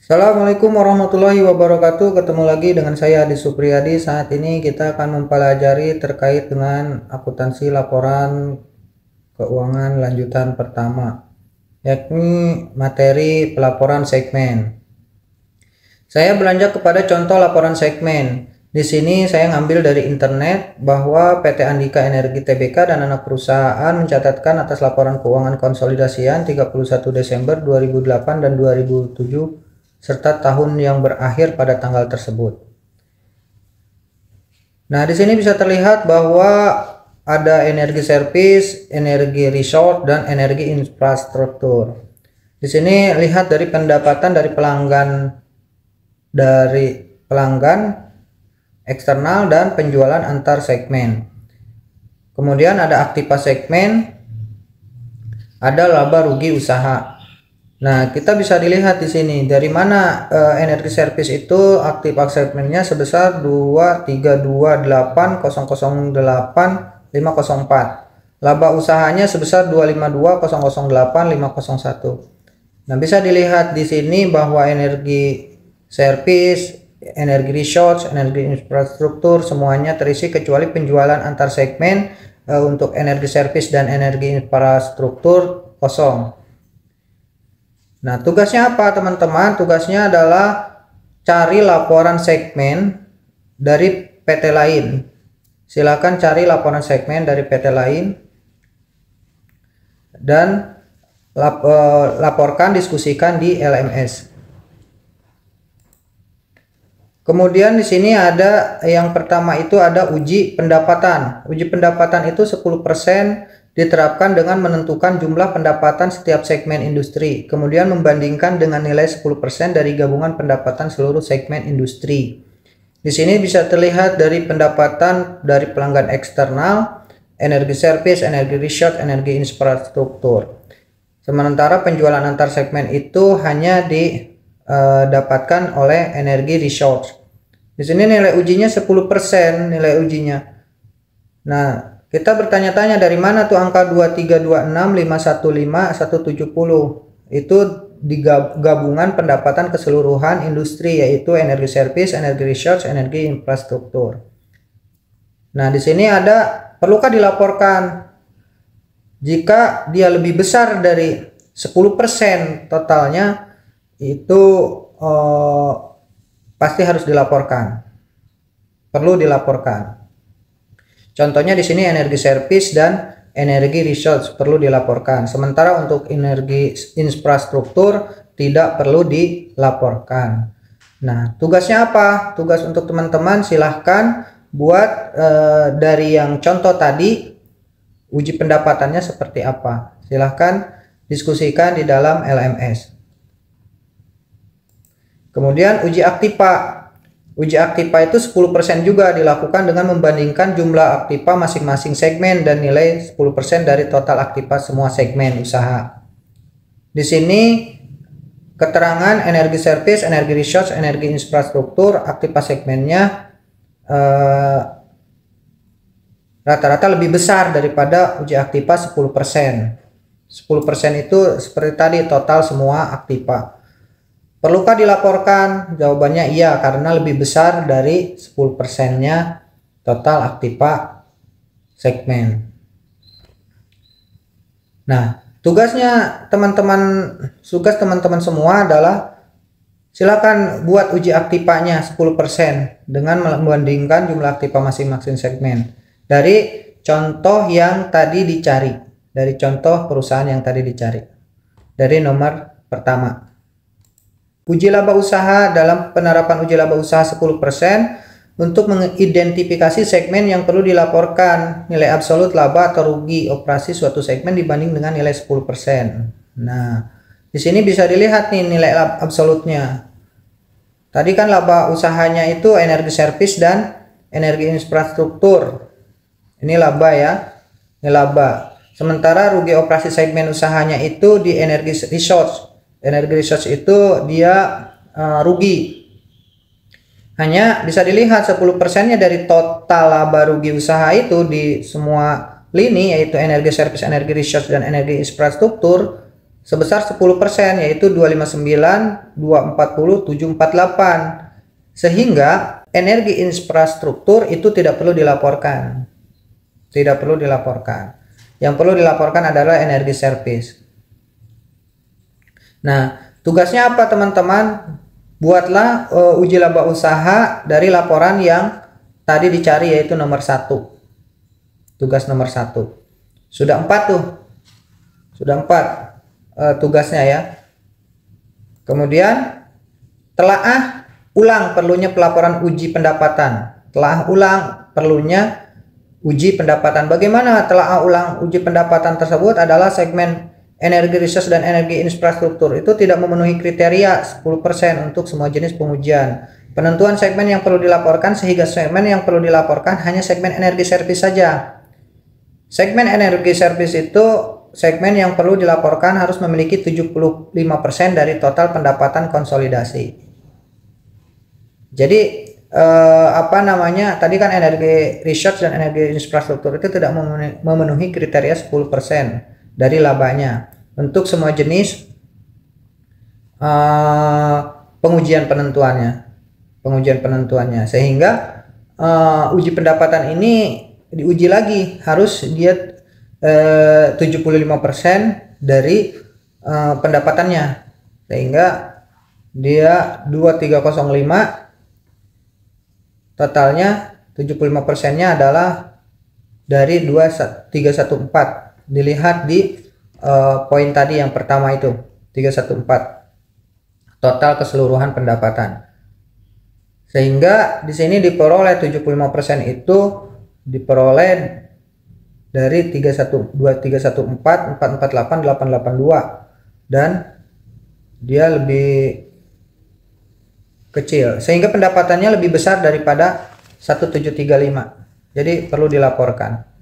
Assalamualaikum warahmatullahi wabarakatuh. Ketemu lagi dengan saya Adi Supriyadi. Saat ini kita akan mempelajari terkait dengan akuntansi laporan keuangan lanjutan pertama, yakni materi pelaporan segmen. Saya beranjak kepada contoh laporan segmen. Di sini saya ngambil dari internet bahwa PT Andika Energi Tbk dan anak perusahaan mencatatkan atas laporan keuangan konsolidasian 31 Desember 2008 dan 2007 serta tahun yang berakhir pada tanggal tersebut. Nah, di sini bisa terlihat bahwa ada energi service, energi resource, dan energi infrastruktur. Di sini lihat dari pendapatan dari pelanggan eksternal dan penjualan antar segmen. Kemudian ada aktiva segmen, ada laba rugi usaha. Nah, kita bisa dilihat di sini dari mana energi service itu aktiva segmennya sebesar 23280085004. Laba usahanya sebesar 2520085001. Nah, bisa dilihat di sini bahwa energi service, energi resource, energi infrastruktur semuanya terisi kecuali penjualan antar segmen. Untuk energi service dan energi infrastruktur kosong. Nah, tugasnya apa teman-teman? Tugasnya adalah cari laporan segmen dari PT lain. Silakan cari laporan segmen dari PT lain dan laporkan, diskusikan di LMS. Kemudian di sini ada yang pertama itu ada uji pendapatan. Uji pendapatan itu 10% diterapkan dengan menentukan jumlah pendapatan setiap segmen industri. Kemudian membandingkan dengan nilai 10% dari gabungan pendapatan seluruh segmen industri. Di sini bisa terlihat dari pendapatan dari pelanggan eksternal, energi service, energi resource, energi infrastruktur. Sementara penjualan antar segmen itu hanya didapatkan oleh energi resource. Di sini nilai ujinya 10% nilai ujinya. Nah, kita bertanya-tanya dari mana tuh angka 2326515 170. Itu di gabungan pendapatan keseluruhan industri, yaitu energi service, energi resource, energi infrastruktur. Nah, di sini ada perlukah dilaporkan? Jika dia lebih besar dari 10% totalnya itu pasti harus dilaporkan. Perlu dilaporkan. Contohnya di sini energi service dan energi resource perlu dilaporkan. Sementara untuk energi infrastruktur tidak perlu dilaporkan. Nah, tugasnya apa? Tugas untuk teman-teman silahkan buat dari yang contoh tadi, uji pendapatannya seperti apa. Silahkan diskusikan di dalam LMS. Kemudian uji aktiva. Uji aktiva itu 10% juga dilakukan dengan membandingkan jumlah aktiva masing-masing segmen dan nilai 10% dari total aktiva semua segmen usaha. Di sini keterangan energi service, energi resource, energi infrastruktur, aktiva segmennya rata-rata lebih besar daripada uji aktiva 10%. 10% itu seperti tadi total semua aktiva. Perlukah dilaporkan? Jawabannya iya, karena lebih besar dari 10%-nya total aktiva segmen. Nah, tugas teman-teman semua adalah silakan buat uji aktivanya 10% dengan membandingkan jumlah aktiva masing-masing segmen. Dari contoh yang tadi dicari, dari contoh perusahaan yang tadi dicari. Dari nomor pertama. Uji laba usaha. Dalam penerapan uji laba usaha 10% untuk mengidentifikasi segmen yang perlu dilaporkan nilai absolut laba atau rugi operasi suatu segmen dibanding dengan nilai 10%. Nah, di sini bisa dilihat nih nilai absolutnya. Tadi kan laba usahanya itu energi service dan energi infrastruktur. Ini laba ya. Ini laba. Sementara rugi operasi segmen usahanya itu di energi resource. Energi resource itu dia rugi. Hanya bisa dilihat 10%-nya dari total laba rugi usaha itu di semua lini, yaitu energi service, energi resource, dan energi infrastruktur. sebesar 10%, yaitu 259, 240, 748. Sehingga energi infrastruktur itu tidak perlu dilaporkan. Tidak perlu dilaporkan. Yang perlu dilaporkan adalah energi service. Nah, tugasnya apa teman-teman? Buatlah uji laba usaha dari laporan yang tadi dicari, yaitu nomor 1. Tugas nomor 1. Sudah 4 tuh. Sudah 4 tugasnya ya. Kemudian telaah ulang perlunya pelaporan uji pendapatan. Telaah ulang perlunya uji pendapatan. Bagaimana telaah ulang uji pendapatan tersebut? Adalah segmen energi research dan energi infrastruktur itu tidak memenuhi kriteria 10% untuk semua jenis pengujian. Penentuan segmen yang perlu dilaporkan, sehingga segmen yang perlu dilaporkan hanya segmen energi service saja. Segmen energi service itu segmen yang perlu dilaporkan harus memiliki 75% dari total pendapatan konsolidasi. Jadi tadi kan energi research dan energi infrastruktur itu tidak memenuhi kriteria 10% dari labanya untuk semua jenis pengujian penentuannya, sehingga uji pendapatan ini diuji lagi, harus dia 75% dari pendapatannya, sehingga dia 2305 totalnya 75%-nya adalah dari 2314. Dilihat di poin tadi yang pertama itu 314, total keseluruhan pendapatan. Sehingga di sini diperoleh 75% itu diperoleh dari 314, 448, 882, dan dia lebih kecil, sehingga pendapatannya lebih besar daripada 1735. Jadi perlu dilaporkan.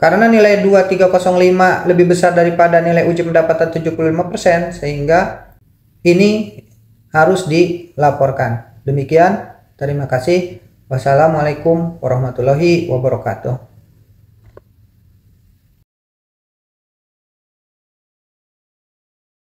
Karena nilai 2305 lebih besar daripada nilai uji pendapatan 75%, sehingga ini harus dilaporkan. Demikian, terima kasih. Wassalamualaikum warahmatullahi wabarakatuh.